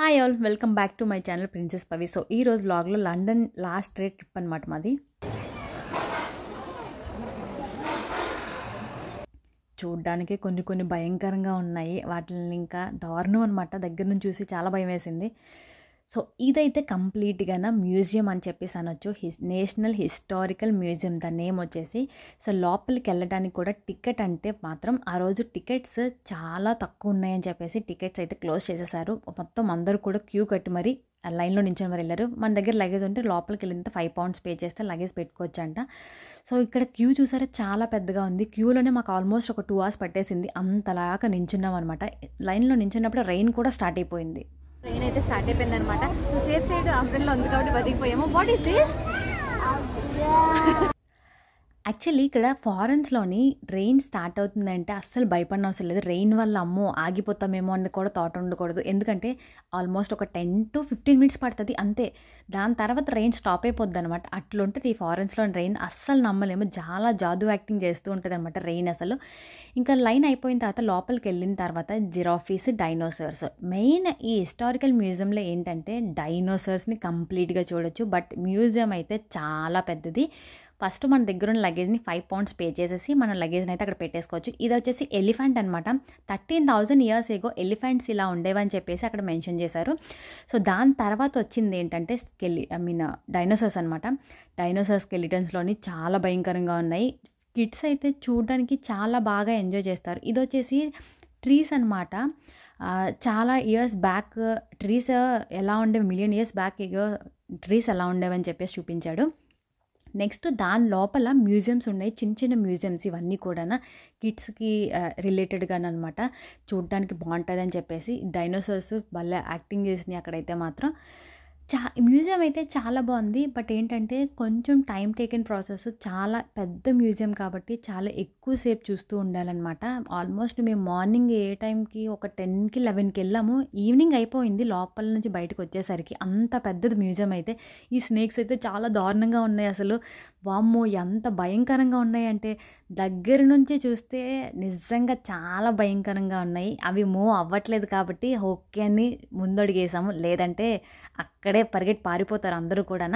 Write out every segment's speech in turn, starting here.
Hi all, welcome back to my channel princess Pavi. So ఈ రోజు వ్లాగ్లో లండన్ లాస్ట్ డే ట్రిప్ అనమాట మాది. చూడ్డానికి కొన్ని భయంకరంగా ఉన్నాయి, వాటిని ఇంకా దారుణం అనమాట. దగ్గర నుంచి చూసి చాలా భయం వేసింది. సో ఇదైతే కంప్లీట్గా మ్యూజియం అని చెప్పేసి అనొచ్చు. National historical museum the name వచ్చేసి. సో లోపలికి వెళ్ళడానికి కూడా టికెట్ అంటే మాత్రం ఆ రోజు టికెట్స్ చాలా తక్కువ ఉన్నాయని చెప్పేసి టికెట్స్ అయితే క్లోజ్ చేసేసారు. మొత్తం అందరూ కూడా క్యూ కట్టి మరి లైన్లో నించొని మరి వెళ్ళారు. మన దగ్గర లగేజ్ ఉంటే లోపలికి వెళ్ళినంత £5 పే చేస్తే లగేజ్ పెట్టుకోవచ్చు అంట. సో ఇక్కడ క్యూ చూసారా, చాలా పెద్దగా ఉంది. క్యూలోనే మాకు ఆల్మోస్ట్ ఒక 2 hours పట్టేసింది. అంతలాగా నించున్నాం అనమాట. లైన్లో నించున్నప్పుడు రెయిన్ కూడా స్టార్ట్ అయిపోయింది. ట్రైన్ అయితే స్టార్ట్ అయిపోయింది అనమాట. సేఫ్ సైడ్ అంబ్రెల్లా ఉంది కాబట్టి బతికిపోయాము. What is this? యాక్చువల్లీ ఇక్కడ ఫారెన్స్లోని రెయిన్ స్టార్ట్ అవుతుందంటే అస్సలు భయపడిన అవసరం లేదు. రెయిన్ వల్ల అమ్మో ఆగిపోతామేమో అని కూడా థాట్ ఉండకూడదు. ఎందుకంటే ఆల్మోస్ట్ ఒక 10 to 15 minutes పడుతుంది అంతే. దాని తర్వాత రెయిన్ స్టాప్ అయిపోద్ది అనమాట. అట్లుంటుంది ఈ ఫారెన్స్లోని రెయిన్. అస్సలు నమ్మలేము, చాలా జాదు యాక్టింగ్ చేస్తూ ఉంటుంది అనమాట రెయిన్ అసలు. ఇంకా లైన్ అయిపోయిన తర్వాత లోపలికి వెళ్ళిన తర్వాత జిరాఫీస్, డైనోసార్స్. మెయిన్ ఈ హిస్టారికల్ మ్యూజియంలో ఏంటంటే డైనోసార్స్ని కంప్లీట్గా చూడొచ్చు. బట్ మ్యూజియం అయితే చాలా పెద్దది. ఫస్ట్ మన దగ్గర ఉన్న లగేజ్ని £5 పే చేసేసి మన లగేజ్ని అయితే అక్కడ పెట్టేసుకోవచ్చు. ఇది వచ్చేసి ఎలిఫెంట్ అనమాట. 13,000 years ఏగో ఎలిఫెంట్స్ ఇలా ఉండేవని చెప్పేసి అక్కడ మెన్షన్ చేశారు. సో దాని తర్వాత వచ్చింది ఏంటంటే డైనోసార్స్ అనమాట. డైనోసార్ స్కెలిటన్స్లోని చాలా భయంకరంగా ఉన్నాయి. కిడ్స్ అయితే చూడడానికి చాలా బాగా ఎంజాయ్ చేస్తారు. ఇది వచ్చేసి ట్రీస్ అనమాట. చాలా ఇయర్స్ బ్యాక్ ట్రీస్ ఎలా ఉండేవి, మిలియన్ ఇయర్స్ బ్యాక్ ట్రీస్ ఎలా ఉండేవని చెప్పేసి చూపించాడు. నెక్స్ట్ దాని లోపల మ్యూజియంస్ ఉన్నాయి, చిన్న మ్యూజియంస్. ఇవన్నీ కూడా కిడ్స్కి రిలేటెడ్గానమాట. చూడడానికి బాగుంటుంది అని చెప్పేసి డైనోసార్స్ భలే యాక్టింగ్ చేసినాయి అక్కడైతే మాత్రం. మ్యూజియం అయితే చాలా బాగుంది. బట్ ఏంటంటే కొంచెం టైం టేకెన్ ప్రాసెస్. చాలా పెద్ద మ్యూజియం కాబట్టి చాలా ఎక్కువసేపు చూస్తూ ఉండాలన్నమాట. ఆల్మోస్ట్ మేము మార్నింగ్ ఏ టైంకి ఒక 10కి 11కి వెళ్ళాము. ఈవినింగ్ అయిపోయింది లోపల నుంచి బయటకు వచ్చేసరికి. అంత పెద్దది మ్యూజియం అయితే. ఈ స్నేక్స్ అయితే చాలా దారుణంగా ఉన్నాయి అసలు. వామ్మో ఎంత భయంకరంగా ఉన్నాయంటే దగ్గర నుంచి చూస్తే నిజంగా చాలా భయంకరంగా ఉన్నాయి. అవి మూవ్ అవ్వట్లేదు కాబట్టి ఓకే అని ముందడుగేసాము, లేదంటే అక్కడే పరిగెట్టి పారిపోతారు అందరూ కూడా.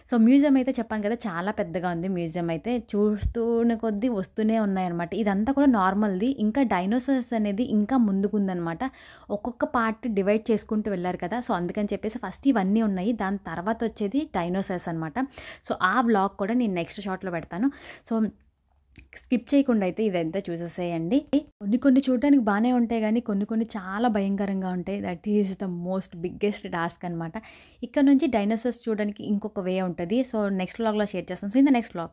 సో మ్యూజియం అయితే చెప్పాను కదా, చాలా పెద్దగా ఉంది మ్యూజియం అయితే. చూస్తూనే కొద్దీ వస్తూనే ఉన్నాయన్నమాట. ఇదంతా కూడా నార్మల్ది. ఇంకా డైనోసార్స్ అనేది ఇంకా ముందుకుందనమాట. ఒక్కొక్క పార్ట్ డివైడ్ చేసుకుంటూ వెళ్ళారు కదా. సో అందుకని చెప్పేసి ఫస్ట్ ఇవన్నీ ఉన్నాయి, దాని తర్వాత వచ్చేది డైనోసార్స్ అనమాట. సో ఆ వ్లాగ్ కూడా నేను నెక్స్ట్ షార్ట్లో పెడతాను. సో స్కిప్ చేయకుండా అయితే ఇదంతా చూసేసేయండి. కొన్ని చూడడానికి బాగానే ఉంటాయి కానీ కొన్ని చాలా భయంకరంగా ఉంటాయి. That is the most biggest task అనమాట. ఇక్కడ నుంచి డైనోసార్స్ చూడడానికి ఇంకొక వే ఉంటుంది. సో నెక్స్ట్ వ్లాగ్లో షేర్ చేస్తాను. So in the next vlog.